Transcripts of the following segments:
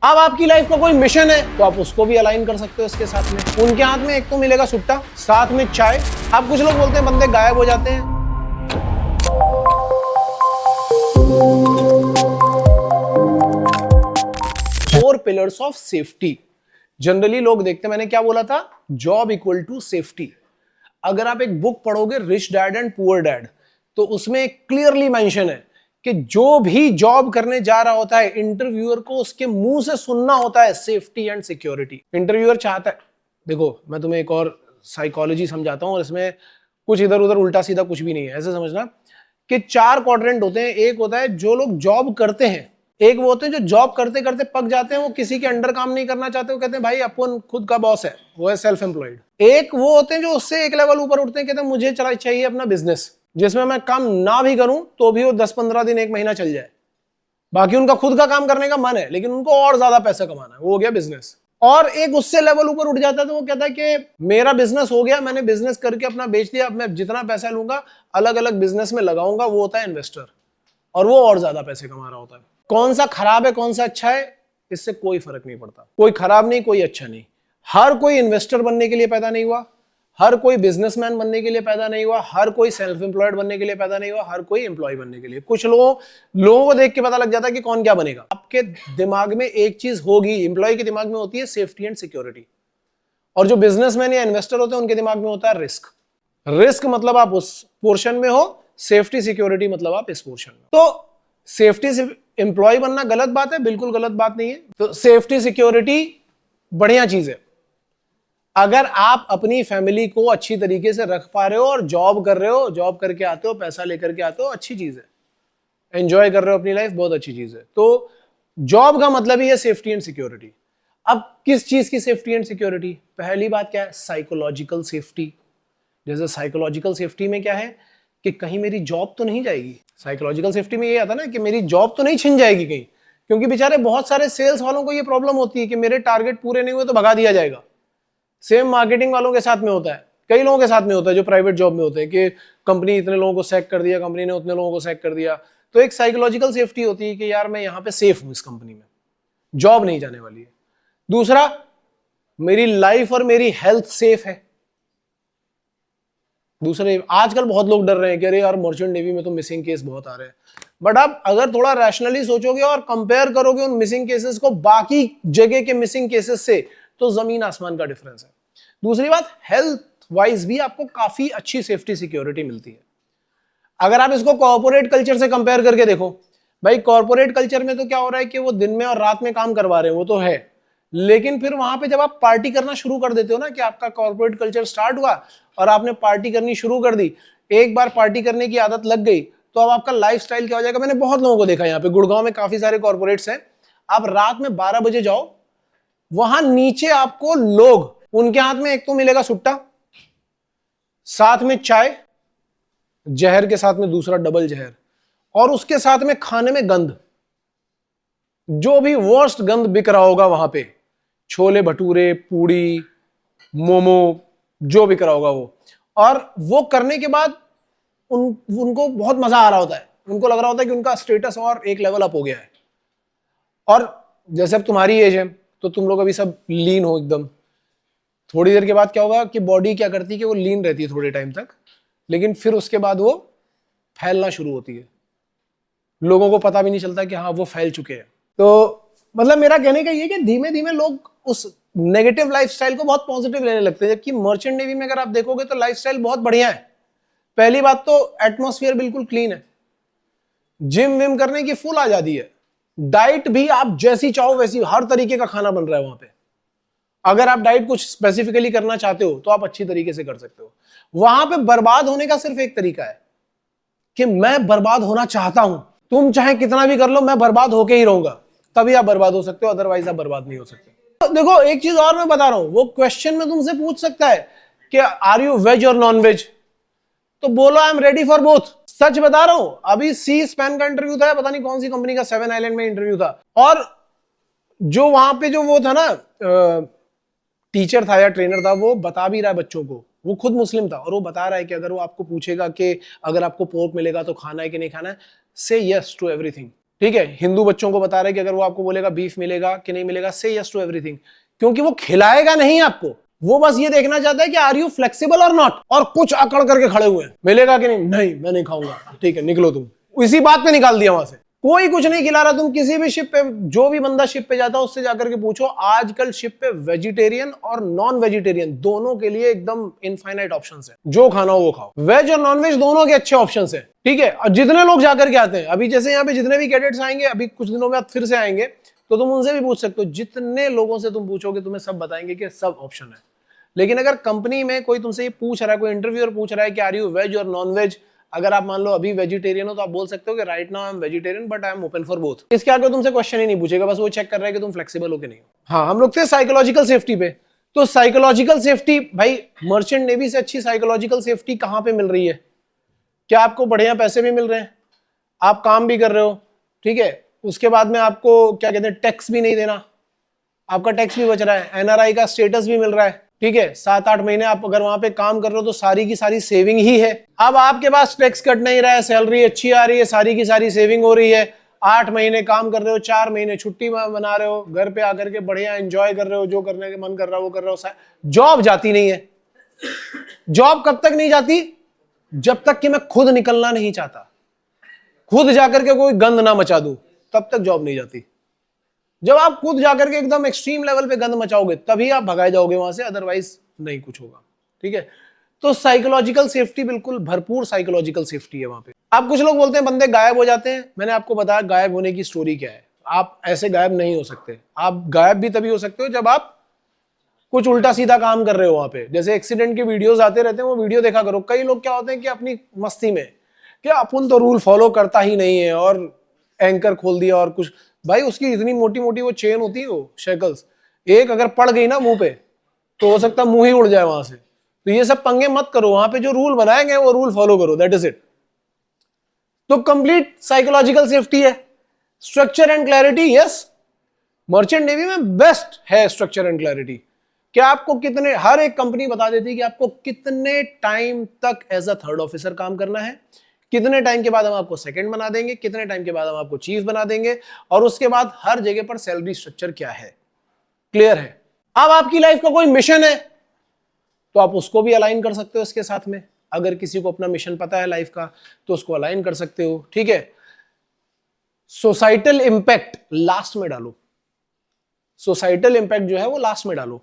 अब आपकी लाइफ का कोई मिशन है तो आप उसको भी अलाइन कर सकते हो इसके साथ में। उनके हाथ में एक तो मिलेगा सुट्टा, साथ में चाय। अब कुछ लोग बोलते हैं बंदे गायब हो जाते हैं। Four pillars of safety generally लोग देखते हैं। मैंने क्या बोला था? Job equal to safety. अगर आप एक बुक पढ़ोगे rich dad and poor dad, तो उसमें क्लियरली मेंशन है कि जो भी जॉब करने जा रहा होता है इंटरव्यूअर को उसके मुंह से सुनना होता है सेफ्टी एंड सिक्योरिटी। इंटरव्यूअर चाहता है, देखो मैं तुम्हें एक और साइकोलॉजी समझाता हूं और इसमें कुछ इधर उधर उल्टा सीधा कुछ भी नहीं है। ऐसे समझना कि 4 क्वाड्रेंट होते हैं। एक होता है जो लोग जॉब करते हैं, एक वो होते हैं जो जॉब करते करते पक जाते हैं, वो किसी के अंडर काम नहीं करना चाहते, वो कहते हैं भाई अपन खुद का बॉस है, वो है सेल्फ एम्प्लॉयड। एक वो होते हैं जो उससे एक लेवल ऊपर उठते हैं, कहते हैं मुझे चला चाहिए अपना बिजनेस जिसमें मैं काम ना भी करूं तो भी वो 10-15 दिन 1 महीना चल जाए। बाकी उनका खुद का काम करने का मन है लेकिन उनको और ज्यादा पैसा कमाना है, वो हो गया बिजनेस। और एक उससे लेवल ऊपर उठ जाता है तो वो कहता है कि मेरा बिजनेस हो गया, मैंने बिजनेस करके अपना बेच दिया, अब मैं जितना पैसा लूंगा अलग अलग बिजनेस में लगाऊंगा, वो होता है इन्वेस्टर, और वो और ज्यादा पैसे कमा रहा होता है। कौन सा खराब है कौन सा अच्छा है इससे कोई फर्क नहीं पड़ता। कोई खराब नहीं कोई अच्छा नहीं। हर कोई इन्वेस्टर बनने के लिए पैदा नहीं हुआ, हर कोई बिजनेसमैन बनने के लिए पैदा नहीं हुआ, हर कोई सेल्फ एम्प्लॉयड बनने के लिए पैदा नहीं हुआ, हर कोई एम्प्लॉय बनने के लिए। कुछ लोगों को देख के पता लग जाता है कि कौन क्या बनेगा। आपके दिमाग में एक चीज होगी, एम्प्लॉय के दिमाग में होती है सेफ्टी एंड सिक्योरिटी, और जो बिजनेसमैन या इन्वेस्टर होते हैं उनके दिमाग में होता है रिस्क। रिस्क मतलब आप उस पोर्शन में हो, सेफ्टी सिक्योरिटी मतलब आप इस पोर्शन में। तो सेफ्टी से एम्प्लॉय बनना गलत बात है? बिल्कुल गलत बात नहीं है। तो सेफ्टी सिक्योरिटी बढ़िया चीज है। अगर आप अपनी फैमिली को अच्छी तरीके से रख पा रहे हो और जॉब कर रहे हो, जॉब करके आते हो, पैसा लेकर के आते हो, अच्छी चीज है। एंजॉय कर रहे हो अपनी लाइफ, बहुत अच्छी चीज है। तो जॉब का मतलब ही है सेफ्टी एंड सिक्योरिटी। अब किस चीज की सेफ्टी एंड सिक्योरिटी? पहली बात क्या है? Psychological safety. जैसे साइकोलॉजिकल सेफ्टी में क्या है कि कहीं मेरी जॉब तो नहीं जाएगी। साइकोलॉजिकल सेफ्टी में ये आता ना कि मेरी जॉब तो नहीं छिन जाएगी कहीं, क्योंकि बेचारे बहुत सारे सेल्स वालों को ये प्रॉब्लम होती है कि मेरे टारगेट पूरे नहीं हुए तो भगा दिया जाएगा। सेम मार्केटिंग वालों के साथ में होता है, कई लोगों के साथ में होता है जो प्राइवेट जॉब में होते हैं कि कंपनी इतने लोगों को सैक कर दिया, कंपनी ने उतने लोगों को सैक कर दिया। तो एक साइकोलॉजिकल सेफ्टी होती है कि यार मैं यहां पे सेफ हूं, इस कंपनी में जॉब नहीं जाने वाली है। दूसरा, मेरी लाइफ और मेरी हेल्थ सेफ है। दूसरे, आजकल बहुत लोग डर रहे हैं कि अरे यार मर्चेंट नेवी में तो मिसिंग केस बहुत आ रहे हैं। बट आप अगर थोड़ा रैशनली सोचोगे और कंपेयर करोगे उन मिसिंग केसेस को बाकी जगह के मिसिंग केसेस से, तो जमीन आसमान का डिफरेंस है। दूसरी बात, हेल्थ वाइज भी आपको काफी अच्छी सेफ्टी सिक्योरिटी मिलती है। अगर आप इसको कॉर्पोरेट कल्चर से कंपेयर करके देखो, भाई कॉर्पोरेट कल्चर में तो क्या हो रहा है कि वो दिन में और रात में काम करवा रहे हैं, वो तो है, लेकिन फिर वहां पे जब आप पार्टी करना शुरू कर देते हो ना, कि आपका कॉर्पोरेट कल्चर स्टार्ट हुआ और आपने पार्टी करनी शुरू कर दी, एक बार पार्टी करने की आदत लग गई तो अब आपका लाइफस्टाइल क्या हो जाएगा। मैंने बहुत लोगों को देखा, यहाँ पे गुड़गांव में काफी सारे कॉर्पोरेट्स हैं। आप रात में 12 बजे जाओ, वहां नीचे आपको लोग, उनके हाथ में एक तो मिलेगा सुट्टा, साथ में चाय, जहर के साथ में दूसरा डबल जहर, और उसके साथ में खाने में गंध, जो भी वर्स्ट गंध बिक रहा होगा वहां पे, छोले भटूरे, पूड़ी, मोमो, जो बिक रहा होगा वो। और वो करने के बाद उनको बहुत मजा आ रहा होता है, उनको लग रहा होता है कि उनका स्टेटस और एक लेवल अप हो गया है। और जैसे अब तुम्हारी एज है तो तुम लोग अभी सब लीन हो एकदम, थोड़ी देर के बाद क्या होगा कि बॉडी क्या करती है कि वो लीन रहती है थोड़े टाइम तक, लेकिन फिर उसके बाद वो फैलना शुरू होती है। लोगों को पता भी नहीं चलता कि हाँ वो फैल चुके हैं। तो मतलब मेरा कहने का ये कि धीमे धीमे लोग उस नेगेटिव लाइफस्टाइल को बहुत पॉजिटिव लेने लगते हैं, जबकि मर्चेंट नेवी में अगर आप देखोगे तो लाइफस्टाइल बहुत बढ़िया है। पहली बात तो एटमॉस्फेयर बिल्कुल क्लीन है, जिम विम करने की फुल आजादी है, डाइट भी आप जैसी चाहो वैसी, हर तरीके का खाना बन रहा है वहां पे। अगर आप डाइट कुछ स्पेसिफिकली करना चाहते हो तो आप अच्छी तरीके से कर सकते हो। वहां पे बर्बाद होने का सिर्फ एक तरीका है कि मैं बर्बाद होना चाहता हूं, तुम चाहे कितना भी कर लो, मैं बर्बाद होके ही रहूंगा, तभी आप बर्बाद हो सकते हो, अदरवाइज आप बर्बाद नहीं हो सकते। तो देखो एक चीज और मैं बता रहा हूं, वो क्वेश्चन में तुमसे पूछ सकता है कि are you veg or non veg, तो बोलो I am ready for both. सच बता रहा हूं, अभी सी स्पैन का इंटरव्यू था, पता नहीं कौन सी कंपनी का, 7 आइलैंड में इंटरव्यू था, और जो वहां पे जो वो था ना, टीचर था या ट्रेनर था, वो बता भी रहा है बच्चों को, वो खुद मुस्लिम था, और वो बता रहा है कि अगर वो आपको पूछेगा कि अगर आपको पोर्क मिलेगा तो खाना है कि नहीं खाना है, से यस टू एवरीथिंग। ठीक है, हिंदू बच्चों को बता रहे कि अगर वो आपको बोलेगा बीफ मिलेगा कि नहीं मिलेगा, से यस टू एवरीथिंग, क्योंकि वो खिलाएगा नहीं आपको, वो बस ये देखना चाहता है कि आर यू फ्लेक्सिबल और नॉट, और कुछ अकड़ करके खड़े हुए हैं, मिलेगा कि नहीं, नहीं मैं नहीं खाऊंगा, ठीक है निकलो तुम, इसी बात पे निकाल दिया वहां से। कोई कुछ नहीं खिला रहा। तुम किसी भी शिप पे, जो भी बंदा शिप पे जाता है उससे जाकर के पूछो, आजकल शिप पे वेजिटेरियन और नॉन वेजिटेरियन दोनों के लिए एकदम इनफाइनाइट ऑप्शंस है, जो खाना हो वो खाओ, वेज और नॉन वेज दोनों के अच्छे ऑप्शंस है, ठीक है। और जितने लोग जाकर के आते हैं, अभी जैसे यहाँ पे जितने भी कैडेट्स आएंगे, अभी कुछ दिनों बाद फिर से आएंगे, तो तुम उनसे भी पूछ सकते हो, जितने लोगों से तुम पूछोगे तुम्हें सब बताएंगे कि सब ऑप्शन है। लेकिन अगर कंपनी में कोई तुमसे ये पूछ रहा है, कोई इंटरव्यूअर पूछ रहा है कि are you veg or non veg, अगर आप मान लो अभी वेजिटेरियन हो तो आप बोल सकते हो कि right now I am vegetarian but I am open for both. इसके आगे तुमसे क्वेश्चन ही नहीं पूछेगा, बस वो चेक कर रहा है कि तुम फ्लेक्सिबल हो कि नहीं हो। हाँ, हम लोग थे साइकोलॉजिकल सेफ्टी पे। तो साइकोलॉजिकल सेफ्टी, भाई मर्चेंट नेवी से अच्छी साइकोलॉजिकल सेफ्टी कहां पे मिल रही है? क्या आपको बढ़िया पैसे भी मिल रहे हैं, आप काम भी कर रहे हो, ठीक है, उसके बाद में आपको क्या कहते हैं, टैक्स भी नहीं देना, आपका टैक्स भी बच रहा है, एनआरआई का स्टेटस भी मिल रहा है, ठीक है, 7-8 महीने आप अगर वहां पे काम कर रहे हो तो सारी की सारी सेविंग ही है। अब आपके पास टैक्स कट नहीं रहा है, सैलरी अच्छी आ रही है, सारी की सारी सेविंग हो रही है, 8 महीने काम कर रहे हो, 4 महीने छुट्टी बना रहे हो, घर पे आकर के बढ़िया एंजॉय कर रहे हो, जो करने के मन कर रहा है वो कर रहे हो। जॉब जाती नहीं है। जॉब कब तक नहीं जाती? जब तक कि मैं खुद निकलना नहीं चाहता, खुद जाकर के कोई गंद ना मचा दूं, तब तक जॉब नहीं जाती। जब आप खुद जाकर के एकदम एक्सट्रीम लेवल पे गंद मचाओगे तभी आप भगाए जाओगे वहां से, अदरवाइज नहीं कुछ होगा, ठीक है। तो साइकोलॉजिकल सेफ्टी, बिल्कुल भरपूर साइकोलॉजिकल सेफ्टी है वहां पे। आप कुछ लोग बोलते हैं बंदे गायब हो जाते हैं, मैंने आपको बताया गायब होने की स्टोरी क्या है। आप ऐसे गायब नहीं हो सकते। आप गायब भी तभी हो सकते हो जब आप कुछ उल्टा सीधा काम कर रहे हो वहां पे। जैसे एक्सीडेंट के वीडियोस आते रहते हैं, वो वीडियो देखा करो। कई लोग क्या होते हैं कि अपनी मस्ती में कि अपन तो रूल फॉलो करता ही नहीं है और एंकर खोल दिया और कुछ, भाई उसकी इतनी मोटी मोटी वो चेन होती है, वो शेकल्स, एक अगर पड़ गई ना मुंह पे तो हो सकता है मुंह ही उड़ जाए वहां से। तो ये सब पंगे मत करो, वहां पे जो रूल बनाए गए वो रूल फॉलो करो, दैट इज इट। तो कंप्लीट साइकोलॉजिकल सेफ्टी है। Structure and clarity, yes, merchant navy में बेस्ट है स्ट्रक्चर एंड क्लैरिटी। क्या आपको कितने, हर एक कंपनी बता देती है कि आपको कितने टाइम तक एज अ थर्ड ऑफिसर काम करना है, कितने टाइम के बाद हम आपको सेकंड बना देंगे, कितने टाइम के बाद हम आपको चीफ बना देंगे, और उसके बाद हर जगह पर सैलरी स्ट्रक्चर क्या है, क्लियर है। अब आपकी लाइफ का कोई मिशन है तो आप उसको भी अलाइन कर सकते हो इसके साथ में। अगर किसी को अपना मिशन पता है लाइफ का तो उसको अलाइन कर सकते हो, ठीक है। सोसाइटल इंपैक्ट लास्ट में डालो, सोसाइटल इंपैक्ट जो है वो लास्ट में डालो,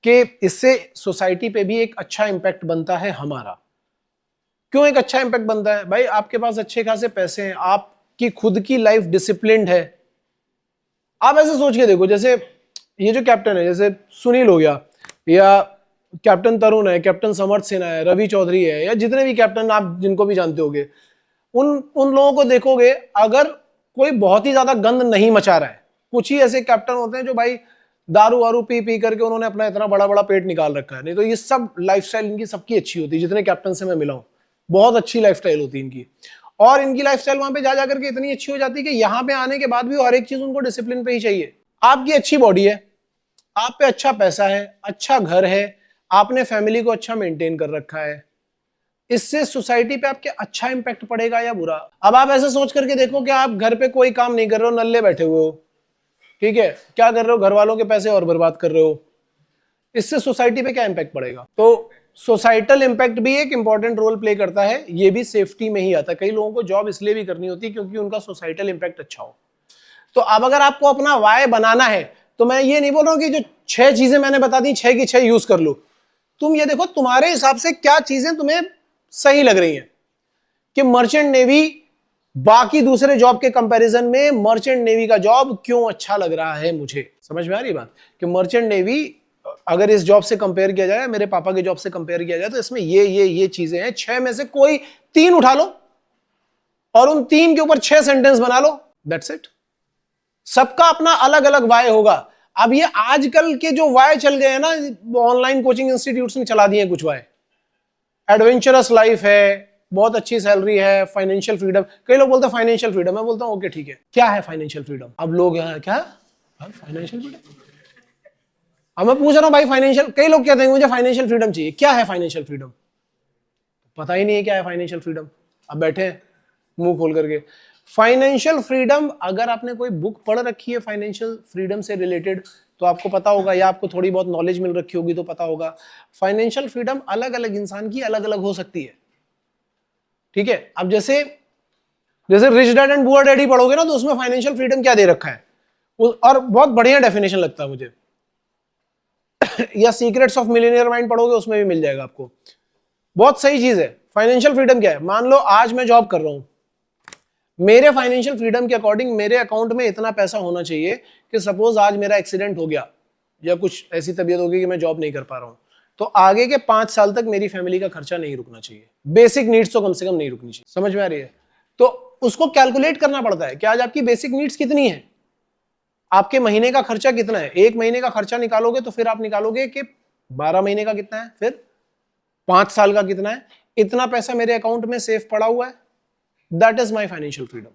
कि इससे सोसाइटी पे भी एक अच्छा इंपैक्ट बनता है हमारा। क्यों एक अच्छा इंपैक्ट बनता है? भाई आपके पास अच्छे खासे पैसे हैं, आपकी खुद की लाइफ डिसिप्लिन्ड है। आप ऐसे सोच के देखो, जैसे ये जो कैप्टन है, जैसे सुनील हो गया, या कैप्टन तरुण है, कैप्टन समर्थ सिन्हा है, रवि चौधरी है, या जितने भी कैप्टन आप जिनको भी जानते होगे, उन लोगों को देखोगे, अगर कोई बहुत ही ज्यादा गंद नहीं मचा रहा है, कुछ ही ऐसे कैप्टन होते हैं जो भाई दारू वारू पी पी करके उन्होंने अपना इतना बड़ा बड़ा पेट निकाल रखा है, नहीं तो ये सब लाइफस्टाइल इनकी सबकी अच्छी होती है। जितने कैप्टन से मैं मिला हूं, बहुत अच्छी लाइफस्टाइल होती है इनकी, और इनकी लाइफस्टाइल वहां पे जा जाकर के इतनी अच्छी हो जाती है कि यहाँ पे आने के बाद भी हर एक चीज उनको डिसिप्लिन पे ही चाहिए। आपकी अच्छी बॉडी है, आप पे अच्छा पैसा है, अच्छा घर है, आपने फैमिली को अच्छा मेंटेन कर रखा है, इससे सोसाइटी पे आपके अच्छा इंपैक्ट पड़ेगा या बुरा? अब आप ऐसे सोच करके देखो कि आप घर पे कोई काम नहीं कर रहे हो, नल्ले बैठे हुए हो, ठीक है, क्या कर रहे हो, घर वालों के पैसे और बर्बाद कर रहे हो, इससे सोसाइटी पे क्या इंपैक्ट पड़ेगा? तो सोसाइटल इंपैक्ट भी एक इंपॉर्टेंट रोल प्ले करता है, ये भी सेफ्टी में ही आता है। कई लोगों को जॉब इसलिए भी करनी होती है क्योंकि उनका सोसाइटल इंपैक्ट अच्छा हो। तो अब अगर आपको अपना वाई बनाना है, तो मैं ये नहीं बोल रहा हूं कि जो 6 चीजें मैंने बता दी 6 की 6 यूज कर लो। तुम ये देखो तुम्हारे हिसाब से क्या चीजें तुम्हें सही लग रही हैं, कि मर्चेंट नेवी बाकी दूसरे जॉब के कंपैरिजन में मर्चेंट नेवी का जॉब क्यों अच्छा लग रहा है मुझे। समझ में आ रही बात? कि मर्चेंट नेवी अगर इस जॉब से कंपेयर किया जाए, मेरे पापा के जॉब से कंपेयर किया जाए, तो इसमें ये चीजें हैं, 6 में से कोई 3 उठा लो और उन 3 के ऊपर 6 सेंटेंस बना लो, दैट्स इट। सबका अपना अलग अलग वाय होगा। अब ये आजकल के जो वाय चल गए हैं ना, ऑनलाइन कोचिंग इंस्टीट्यूट्स ने चला दिए हैं कुछ वाय। एडवेंचरस लाइफ है, बहुत अच्छी सैलरी है, फाइनेंशियल फ्रीडम। कई लोग बोलते हैं फाइनेंशियल फ्रीडम, मैं बोलता हूं ओके ठीक है, क्या है फाइनेंशियल फ्रीडम? अब लोग यहाँ क्या फाइनेंशियल फ्रीडम, अब मैं पूछ रहा हूं भाई फाइनेंशियल, कई लोग कहते हैं मुझे फाइनेंशियल फ्रीडम चाहिए। क्या है फाइनेंशियल फ्रीडम? पता ही नहीं है क्या है फाइनेंशियल फ्रीडम। अब बैठे हैं मुंह खोल करके। फाइनेंशियल फ्रीडम, अगर आपने कोई बुक पढ़ रखी है फाइनेंशियल फ्रीडम से रिलेटेड तो आपको पता होगा, या आपको थोड़ी बहुत नॉलेज मिल रखी होगी तो पता होगा, फाइनेंशियल फ्रीडम अलग अलग इंसान की अलग अलग हो सकती है। ठीक है, अब जैसे rich dad and poor dad he पढ़ोगे ना तो उसमें फाइनेंशियल फ्रीडम क्या दे रखा है, और बहुत बढ़िया डेफिनेशन लगता है मुझे। या सीक्रेट्स ऑफ मिलियनियर माइंड पढ़ोगे उसमें भी मिल जाएगा आपको, बहुत सही चीज है। फाइनेंशियल फ्रीडम क्या है, मान लो आज मैं जॉब कर रहा हूं, मेरे फाइनेंशियल फ्रीडम के अकॉर्डिंग मेरे अकाउंट में इतना पैसा होना चाहिए कि सपोज आज मेरा एक्सीडेंट हो गया या कुछ ऐसी तबीयत होगी कि मैं जॉब नहीं कर पा रहा हूं, तो आगे के 5 साल तक मेरी फैमिली का खर्चा नहीं रुकना चाहिए, बेसिक नीड्स तो कम से कम नहीं रुकनी चाहिए। समझ में आ रही है? तो उसको कैलकुलेट करना पड़ता है कि आज आपकी बेसिक नीड्स कितनी है, आपके महीने का खर्चा कितना है। एक महीने का खर्चा निकालोगे तो फिर आप निकालोगे कि 12 महीने का कितना है, फिर 5 साल का कितना है, इतना पैसा मेरे अकाउंट में सेफ पड़ा हुआ है, that is my financial freedom.